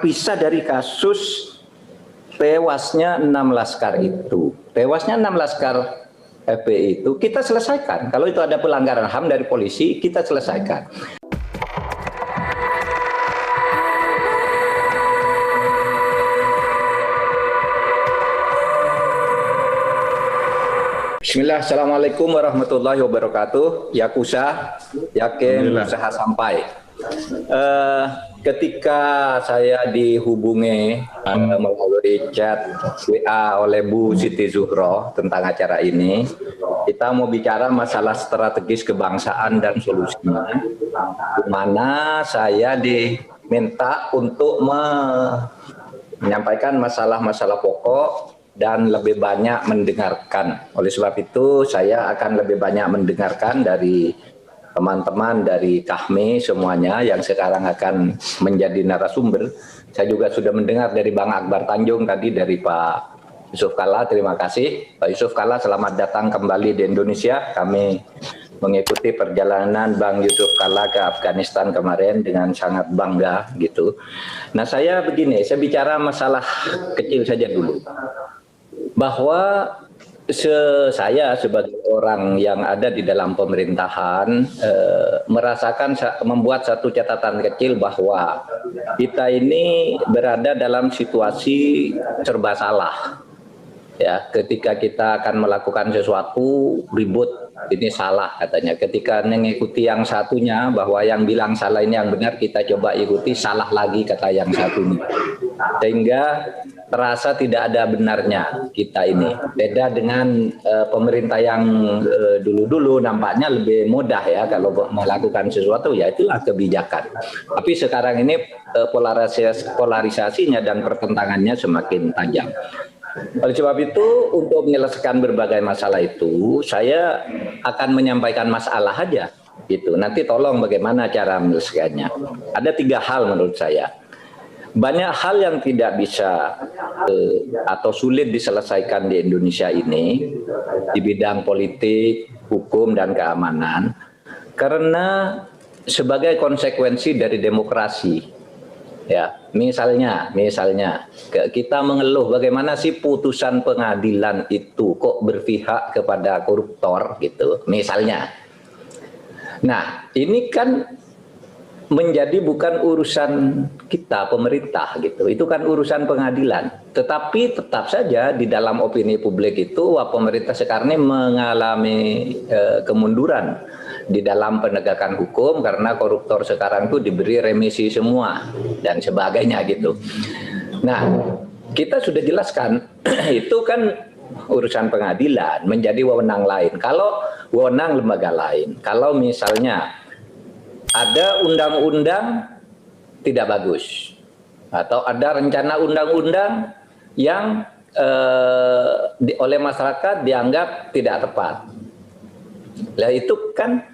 terpisah dari kasus tewasnya 6 laskar itu. Tewasnya 6 laskar FPI itu kita selesaikan. Kalau itu ada pelanggaran HAM dari polisi, kita selesaikan. Bismillah, Assalamualaikum warahmatullahi wabarakatuh. Yakusa, yakin usaha sampai. Ketika saya dihubungi melalui chat WA oleh Bu Siti Zuhro tentang acara ini, kita mau bicara masalah strategis kebangsaan dan solusinya, di mana saya diminta untuk menyampaikan masalah-masalah pokok dan lebih banyak mendengarkan. Oleh sebab itu saya akan lebih banyak mendengarkan dari teman-teman dari KAHMI semuanya yang sekarang akan menjadi narasumber. Saya juga sudah mendengar dari Bang Akbar Tanjung tadi, dari Pak Yusuf Kalla. Terima kasih Pak Yusuf Kalla, selamat datang kembali di Indonesia. Kami mengikuti perjalanan Bang Yusuf Kalla ke Afghanistan kemarin dengan sangat bangga gitu. Nah, saya begini, saya bicara masalah kecil saja dulu. Bahwa saya sebagai orang yang ada di dalam pemerintahan merasakan, membuat satu catatan kecil bahwa kita ini berada dalam situasi serba salah. Ya, ketika kita akan melakukan sesuatu ribut, ini salah katanya. Ketika mengikuti yang satunya, bahwa yang bilang salah ini yang benar, kita coba ikuti, salah lagi kata yang satunya. Sehingga terasa tidak ada benarnya kita ini. Beda dengan pemerintah yang dulu-dulu nampaknya lebih mudah ya kalau melakukan sesuatu, ya itulah kebijakan. Tapi sekarang ini polarisasinya dan pertentangannya semakin tajam. Oleh sebab itu, untuk menyelesaikan berbagai masalah itu, saya akan menyampaikan masalah aja gitu. Nanti tolong bagaimana cara menyelesaikannya. Ada 3 hal menurut saya. Banyak hal yang tidak bisa atau sulit diselesaikan di Indonesia ini di bidang politik, hukum, dan keamanan karena sebagai konsekuensi dari demokrasi. Ya, misalnya kita mengeluh bagaimana sih putusan pengadilan itu kok berpihak kepada koruptor gitu, misalnya. Nah, ini kan menjadi bukan urusan kita pemerintah gitu, itu kan urusan pengadilan. Tetapi tetap saja di dalam opini publik itu pemerintah sekarang ini mengalami kemunduran di dalam penegakan hukum karena koruptor sekarang itu diberi remisi semua dan sebagainya gitu. Nah, kita sudah jelaskan itu kan urusan pengadilan, menjadi wewenang lain. Kalau wewenang lembaga lain, kalau misalnya ada undang-undang tidak bagus atau ada rencana undang-undang yang oleh masyarakat dianggap tidak tepat, lah itu kan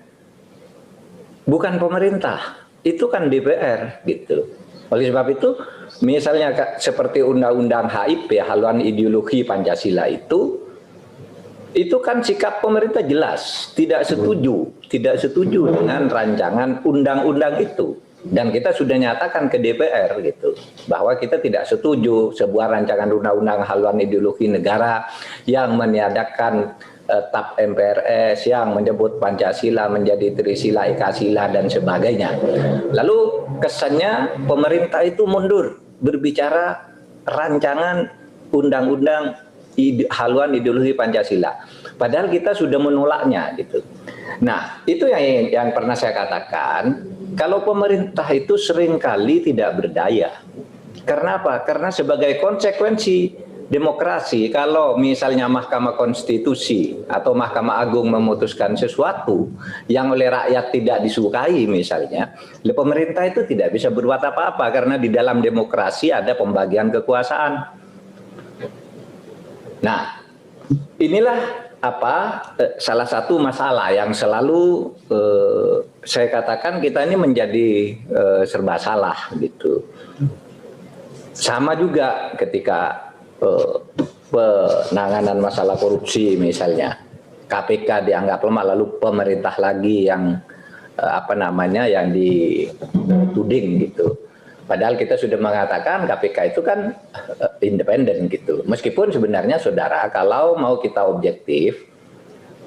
bukan pemerintah, itu kan DPR gitu. Oleh sebab itu, misalnya seperti undang-undang HIP, haluan ideologi Pancasila itu kan sikap pemerintah jelas, tidak setuju dengan rancangan undang-undang itu. Dan kita sudah nyatakan ke DPR gitu, bahwa kita tidak setuju sebuah rancangan undang-undang haluan ideologi negara yang meniadakan TAP MPRS, yang menyebut Pancasila menjadi Trisila, Ekasila, dan sebagainya. Lalu kesannya pemerintah itu mundur berbicara rancangan undang-undang haluan ideologi Pancasila. Padahal kita sudah menolaknya gitu. Nah, itu yang pernah saya katakan, kalau pemerintah itu seringkali tidak berdaya. Karena apa? Karena sebagai konsekuensi demokrasi, kalau misalnya Mahkamah Konstitusi atau Mahkamah Agung memutuskan sesuatu yang oleh rakyat tidak disukai misalnya, pemerintah itu tidak bisa berbuat apa-apa karena di dalam demokrasi ada pembagian kekuasaan. Nah, inilah salah satu masalah yang selalu saya katakan kita ini menjadi serba salah gitu. Sama juga ketika penanganan masalah korupsi misalnya, KPK dianggap lemah, lalu pemerintah lagi yang yang dituding gitu. Padahal kita sudah mengatakan KPK itu kan independen gitu. Meskipun sebenarnya saudara, kalau mau kita objektif,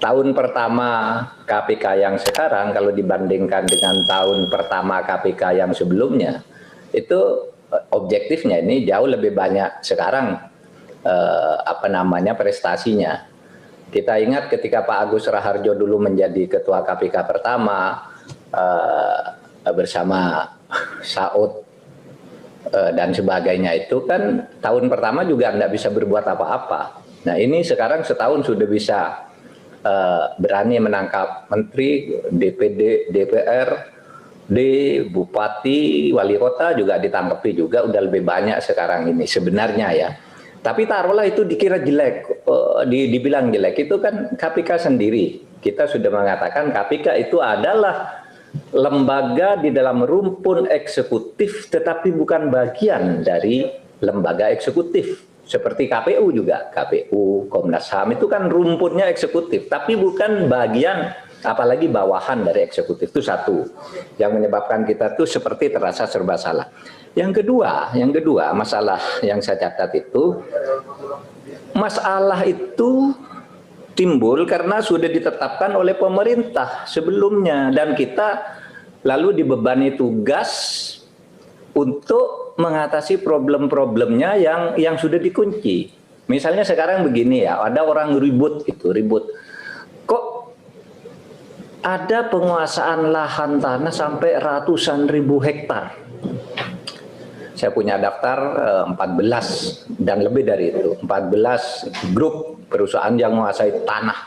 tahun pertama KPK yang sekarang kalau dibandingkan dengan tahun pertama KPK yang sebelumnya, itu objektifnya ini jauh lebih banyak sekarang prestasinya. Kita ingat ketika Pak Agus Raharjo dulu menjadi ketua KPK pertama bersama Saud dan sebagainya, itu kan tahun pertama juga nggak bisa berbuat apa-apa. Nah ini sekarang setahun sudah bisa berani menangkap menteri, DPD, DPR, bupati, wali kota juga ditangkapi juga, udah lebih banyak sekarang ini sebenarnya ya. Tapi taruhlah itu dikira jelek, dibilang jelek, itu kan KPK sendiri. Kita sudah mengatakan KPK itu adalah lembaga di dalam rumpun eksekutif, tetapi bukan bagian dari lembaga eksekutif. Seperti KPU juga, KPU, Komnas HAM itu kan rumpunnya eksekutif, tapi bukan bagian, apalagi bawahan dari eksekutif. Itu satu yang menyebabkan kita tuh seperti terasa serba salah. Yang kedua, masalah yang saya catat itu, masalah itu timbul karena sudah ditetapkan oleh pemerintah sebelumnya, dan kita lalu dibebani tugas untuk mengatasi problem-problemnya yang sudah dikunci. Misalnya sekarang begini ya, ada orang ribut. Kok ada penguasaan lahan tanah sampai ratusan ribu hektar? Saya punya daftar 14 dan lebih dari itu, 14 grup perusahaan yang menguasai tanah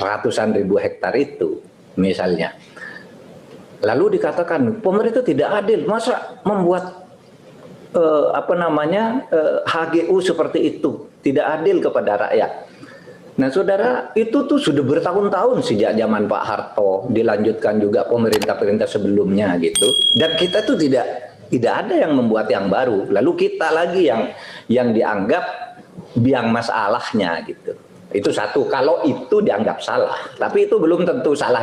ratusan ribu hektar itu misalnya. Lalu dikatakan pemerintah tidak adil, masa membuat HGU seperti itu, tidak adil kepada rakyat. Nah saudara, itu tuh sudah bertahun-tahun sejak zaman Pak Harto, dilanjutkan juga pemerintah-pemerintah sebelumnya gitu, dan kita tuh tidak ada yang membuat yang baru, lalu kita lagi yang dianggap biang masalahnya gitu. Itu satu, kalau itu dianggap salah. Tapi itu belum tentu salah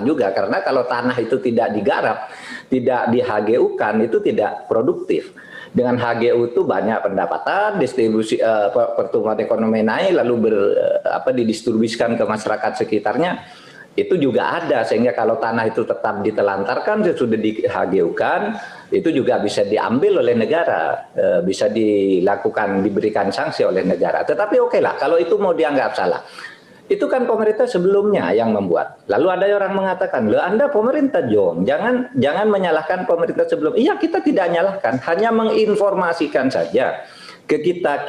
juga, karena kalau tanah itu tidak digarap, tidak di HGU-kan, itu tidak produktif. Dengan HGU itu banyak pendapatan, distribusi pertumbuhan ekonomi naik, lalu didistribusikan ke masyarakat sekitarnya. Itu juga ada, sehingga kalau tanah itu tetap ditelantarkan, sudah di HGU-kan, itu juga bisa diambil oleh negara, bisa diberikan sanksi oleh negara. Tetapi oke lah, kalau itu mau dianggap salah. Itu kan pemerintah sebelumnya yang membuat. Lalu ada orang mengatakan, loh Anda pemerintah Jong, jangan menyalahkan pemerintah sebelum. Iya, kita tidak menyalahkan, hanya menginformasikan saja. Kita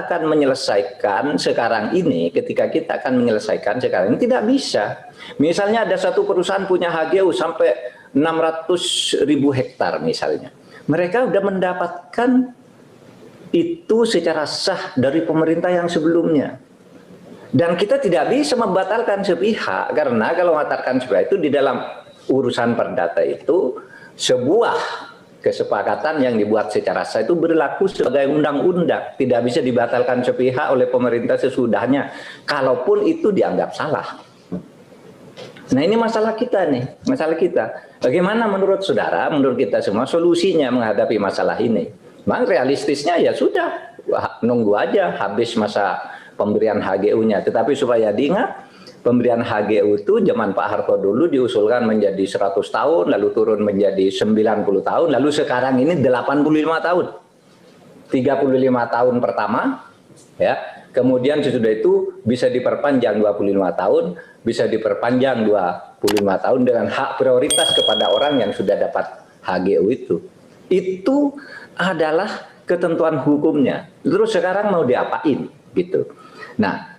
akan menyelesaikan sekarang ini, ketika kita akan menyelesaikan sekarang ini tidak bisa. Misalnya ada satu perusahaan punya HGU sampai 600 ribu hektar misalnya. Mereka sudah mendapatkan itu secara sah dari pemerintah yang sebelumnya. Dan kita tidak bisa membatalkan sepihak, karena kalau membatalkan sepihak itu di dalam urusan perdata itu sebuah kesepakatan yang dibuat secara sah itu berlaku sebagai undang-undang, tidak bisa dibatalkan sepihak oleh pemerintah sesudahnya, kalaupun itu dianggap salah. Nah ini masalah kita nih, Bagaimana menurut saudara, menurut kita semua solusinya menghadapi masalah ini? Memang realistisnya ya sudah, nunggu aja habis masa pemberian HGU-nya. Tetapi supaya diingat, pemberian HGU itu zaman Pak Harto dulu diusulkan menjadi 100 tahun, lalu turun menjadi 90 tahun, lalu sekarang ini 85 tahun. 35 tahun pertama, ya. Kemudian sesudah itu bisa diperpanjang 25 tahun, bisa diperpanjang 25 tahun dengan hak prioritas kepada orang yang sudah dapat HGU itu. Itu adalah ketentuan hukumnya. Terus sekarang mau diapain gitu. Nah,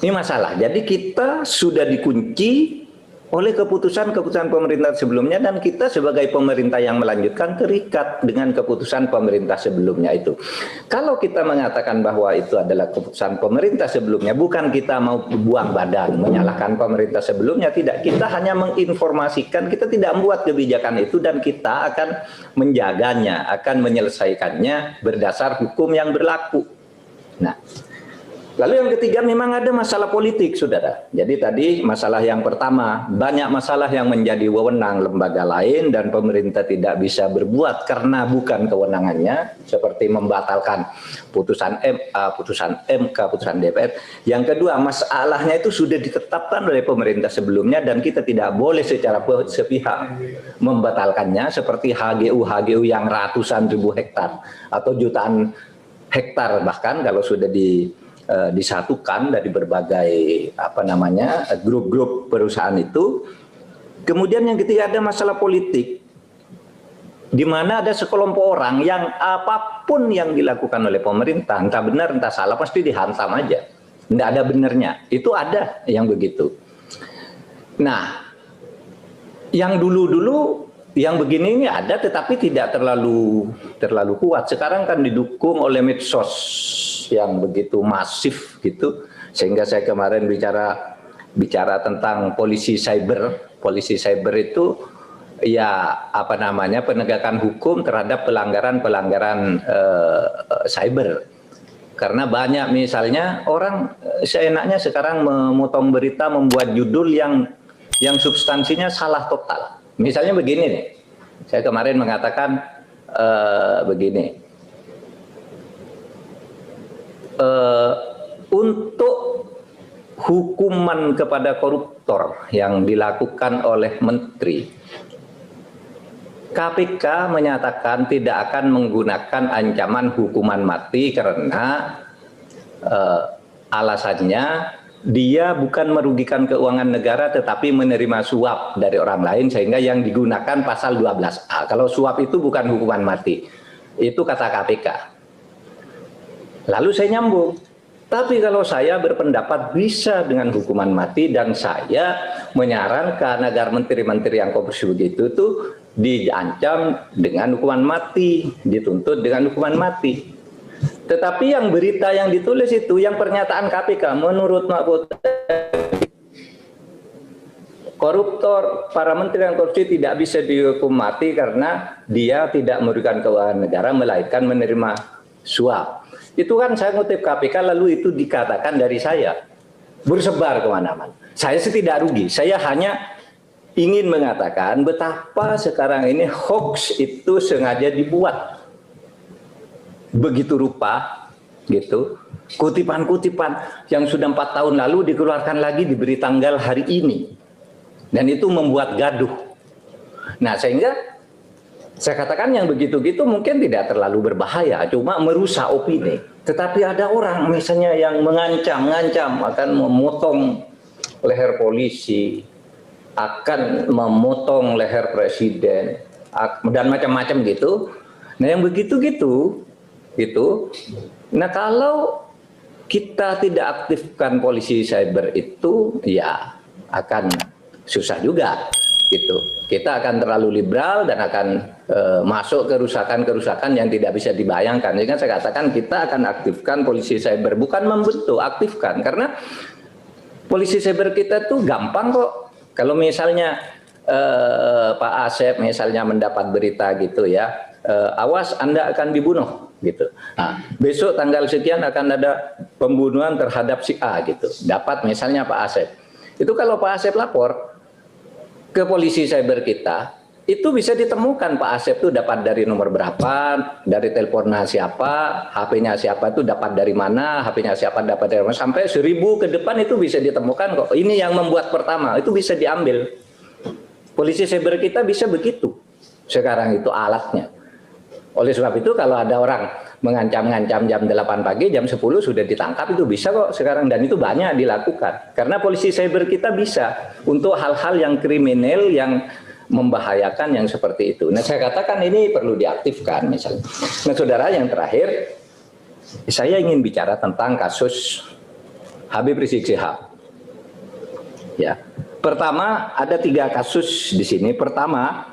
ini masalah. Jadi kita sudah dikunci oleh keputusan-keputusan pemerintah sebelumnya, dan kita sebagai pemerintah yang melanjutkan terikat dengan keputusan pemerintah sebelumnya itu. Kalau kita mengatakan bahwa itu adalah keputusan pemerintah sebelumnya, bukan kita mau buang badan, menyalahkan pemerintah sebelumnya, tidak. Kita hanya menginformasikan, kita tidak membuat kebijakan itu, dan kita akan menjaganya, akan menyelesaikannya berdasar hukum yang berlaku. Nah, Lalu yang ketiga memang ada masalah politik, saudara. Jadi tadi masalah yang pertama, banyak masalah yang menjadi wewenang lembaga lain dan pemerintah tidak bisa berbuat karena bukan kewenangannya, seperti membatalkan putusan MA, putusan MK, putusan DPR. Yang kedua, masalahnya itu sudah ditetapkan oleh pemerintah sebelumnya dan kita tidak boleh secara sepihak membatalkannya, seperti HGU yang ratusan ribu hektar atau jutaan hektar bahkan kalau sudah disatukan dari berbagai grup-grup perusahaan itu. Kemudian yang ketiga ada masalah politik, di mana ada sekelompok orang yang apapun yang dilakukan oleh pemerintah, entah benar entah salah, pasti dihantam aja, tidak ada benernya. Itu ada yang begitu. Nah, yang dulu-dulu yang begini ini ada, tetapi tidak terlalu kuat. Sekarang kan didukung oleh medsos yang begitu masif gitu, sehingga saya kemarin bicara tentang polisi cyber. Polisi cyber itu ya penegakan hukum terhadap pelanggaran cyber. Karena banyak misalnya orang seenaknya sekarang memotong berita, membuat judul yang substansinya salah total. Misalnya begini nih, saya kemarin mengatakan begini. Untuk hukuman kepada koruptor yang dilakukan oleh menteri, KPK menyatakan tidak akan menggunakan ancaman hukuman mati karena alasannya dia bukan merugikan keuangan negara tetapi menerima suap dari orang lain, sehingga yang digunakan pasal 12A. Kalau suap itu bukan hukuman mati, itu kata KPK. Lalu saya nyambung, tapi kalau saya berpendapat bisa dengan hukuman mati, dan saya menyarankan agar menteri-menteri yang korupsi begitu tuh diancam dengan hukuman mati, dituntut dengan hukuman mati. Tetapi yang berita yang ditulis itu, yang pernyataan KPK, menurut Mahfud koruptor, para menteri yang korupsi tidak bisa dihukum mati karena dia tidak merugikan keuangan negara melainkan menerima suap. Itu kan saya ngutip KPK, lalu itu dikatakan dari saya, bersebar kemana-mana. Saya sih tidak rugi, saya hanya ingin mengatakan betapa sekarang ini hoax itu sengaja dibuat begitu rupa, gitu. Kutipan-kutipan yang sudah 4 tahun lalu dikeluarkan lagi, diberi tanggal hari ini, dan itu membuat gaduh. Nah, sehingga saya katakan yang begitu-gitu mungkin tidak terlalu berbahaya, cuma merusak opini. Tetapi ada orang misalnya yang mengancam akan memotong leher polisi, akan memotong leher presiden, dan macam-macam gitu. Nah, yang begitu-gitu, gitu. Nah, kalau kita tidak aktifkan polisi cyber itu, ya akan susah juga. Gitu. Kita akan terlalu liberal dan akan masuk kerusakan-kerusakan yang tidak bisa dibayangkan. Jadi kan saya katakan kita akan aktifkan polisi cyber, bukan membentuk, aktifkan. Karena polisi cyber kita tuh gampang kok. Kalau misalnya Pak Asep misalnya mendapat berita gitu ya, awas Anda akan dibunuh gitu. Nah, besok tanggal sekian akan ada pembunuhan terhadap si A gitu. Dapat misalnya Pak Asep. Itu kalau Pak Asep lapor ke polisi cyber kita, itu bisa ditemukan Pak Asep itu dapat dari nomor berapa, dari teleponnya siapa, HP-nya siapa itu dapat dari mana, HP-nya siapa dapat dari mana, sampai 1000 ke depan itu bisa ditemukan kok. Ini yang membuat pertama, itu bisa diambil. Polisi cyber kita bisa begitu. Sekarang itu alatnya. Oleh sebab itu kalau ada orang mengancam-ngancam jam 8 pagi, jam 10 sudah ditangkap, itu bisa kok sekarang, dan itu banyak dilakukan. Karena polisi cyber kita bisa untuk hal-hal yang kriminal, yang membahayakan, yang seperti itu. Nah, saya katakan ini perlu diaktifkan misalnya. Nah, saudara, yang terakhir saya ingin bicara tentang kasus Habib Rizik Syihab. Ya. Pertama, ada 3 kasus di sini. Pertama,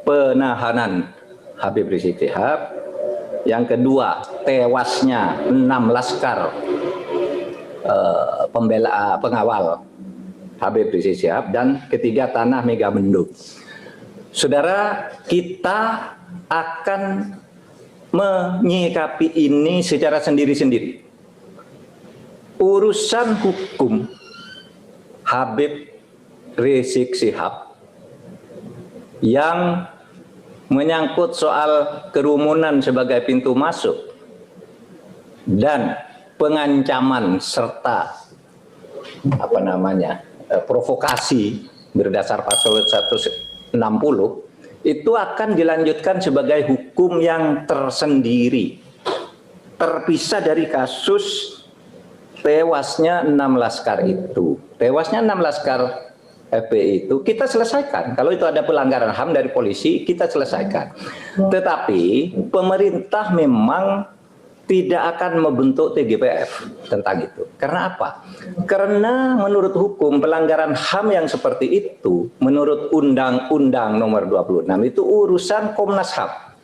penahanan Habib Rizik Syihab. Yang kedua, tewasnya 6 laskar pengawal Habib Rizik Syihab, dan ketiga, tanah Megamendung. Saudara, kita akan menyikapi ini secara sendiri-sendiri. urusan hukum Habib Rizik Syihab yang menyangkut soal kerumunan sebagai pintu masuk dan pengancaman serta provokasi berdasar pasal 160 itu akan dilanjutkan sebagai hukum yang tersendiri, terpisah dari kasus tewasnya 6 laskar itu. Tewasnya 6 laskar FPI itu kita selesaikan. Kalau itu ada pelanggaran HAM dari polisi, kita selesaikan. Tetapi pemerintah memang tidak akan membentuk TGPF tentang itu. Karena apa? Karena menurut hukum pelanggaran HAM yang seperti itu, menurut Undang-Undang nomor 26 itu urusan Komnas HAM.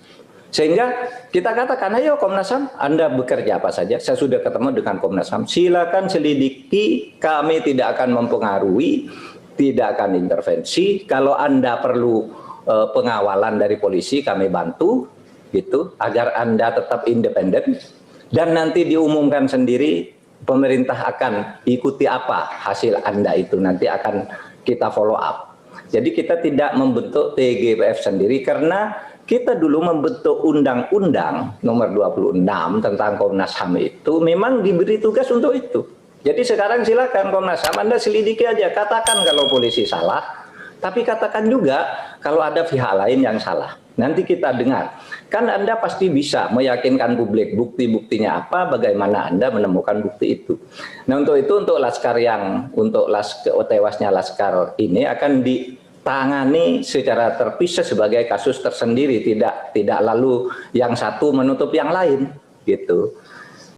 Sehingga kita katakan, ayo Komnas HAM, Anda bekerja apa saja. Saya sudah ketemu dengan Komnas HAM, silakan selidiki, kami tidak akan mempengaruhi, tidak akan intervensi. Kalau Anda perlu pengawalan dari polisi, kami bantu, gitu, agar Anda tetap independen. Dan nanti diumumkan sendiri, pemerintah akan ikuti apa hasil Anda itu, nanti akan kita follow up. Jadi kita tidak membentuk TGPF sendiri, karena kita dulu membentuk Undang-Undang nomor 26 tentang Komnas HAM itu memang diberi tugas untuk itu. Jadi sekarang silakan Komnas HAM, Anda selidiki aja, katakan kalau polisi salah, tapi katakan juga kalau ada pihak lain yang salah. Nanti kita dengar. Kan Anda pasti bisa meyakinkan publik bukti-buktinya apa, bagaimana Anda menemukan bukti itu. Nah untuk itu, untuk laskar yang, untuk tewasnya laskar ini akan ditangani secara terpisah sebagai kasus tersendiri, tidak lalu yang satu menutup yang lain, gitu.